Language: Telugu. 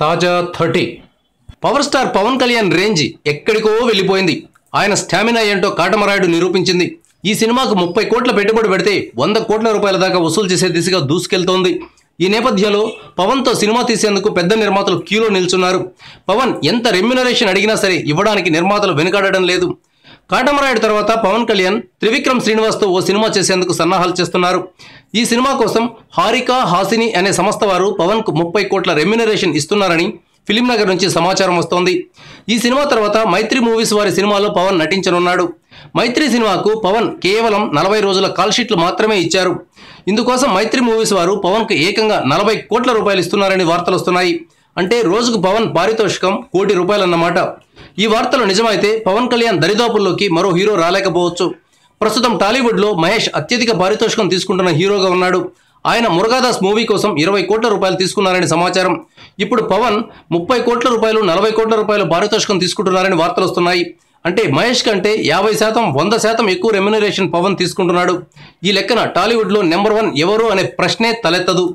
తాజా 30 power star Pavan Kalyan range ఎక్కడికో వెళ్ళిపోయింది. ఆయన స్టామినా ఏంటో కాటమరాయుడు నిరూపించింది. ఈ సినిమాకు 30 కోట్ల పెట్టుబడి పెడితే 100 కోట్ల రూపాయల దాకా వసూలు చేసే దిశగా దూసుకెళ్తోంది. ఈ నేపథ్యంలో పవన్తో సినిమా తీసేందుకు పెద్ద నిర్మాతలు క్యూలో నిల్చున్నారు. పవన్ ఎంత రెమ్యునరేషన్ అడిగినా సరే ఇవ్వడానికి నిర్మాతలు వెనుకాడడం లేదు. కాటమరాయుడు తర్వాత పవన్ కళ్యాణ్ త్రివిక్రమ్ శ్రీనివాస్తో ఓ సినిమా చేసేందుకు సన్నాహాలు చేస్తున్నారు. ఈ సినిమా కోసం హారిక హాసిని అనే సంస్థ వారు పవన్కు 30 కోట్ల రెమ్యునరేషన్ ఇస్తున్నారని ఫిలిం నగర్ నుంచి సమాచారం వస్తోంది. ఈ సినిమా తర్వాత మైత్రి మూవీస్ వారి సినిమాలో పవన్ నటించనున్నాడు. మైత్రి సినిమాకు పవన్ కేవలం 40 రోజుల కాల్ షీట్లు మాత్రమే ఇచ్చారు. ఇందుకోసం మైత్రి మూవీస్ వారు పవన్కు ఏకంగా 40 కోట్ల రూపాయలు ఇస్తున్నారని వార్తలు వస్తున్నాయి. అంటే రోజుకు పవన్ పారితోషికం ₹1 కోటి అన్నమాట. ఈ వార్తలు నిజమైతే పవన్ కళ్యాణ్ దరిదాపుల్లోకి మరో హీరో రాలేకపోవచ్చు. ప్రస్తుతం టాలీవుడ్లో మహేష్ అత్యధిక పారితోషికం తీసుకుంటున్న హీరోగా ఉన్నాడు. ఆయన మురుగాదాస్ మూవీ కోసం 20 కోట్ల రూపాయలు తీసుకున్నారని సమాచారం. ఇప్పుడు పవన్ 30 కోట్ల రూపాయలు 40 కోట్ల రూపాయలు పారితోషికం తీసుకుంటున్నారని వార్తలు వస్తున్నాయి. అంటే మహేష్ కంటే 50% 100% ఎక్కువ రెమ్యునరేషన్ పవన్ తీసుకుంటున్నాడు. ఈ లెక్కన టాలీవుడ్లో నెంబర్ 1 ఎవరు అనే ప్రశ్నే తలెత్తదు.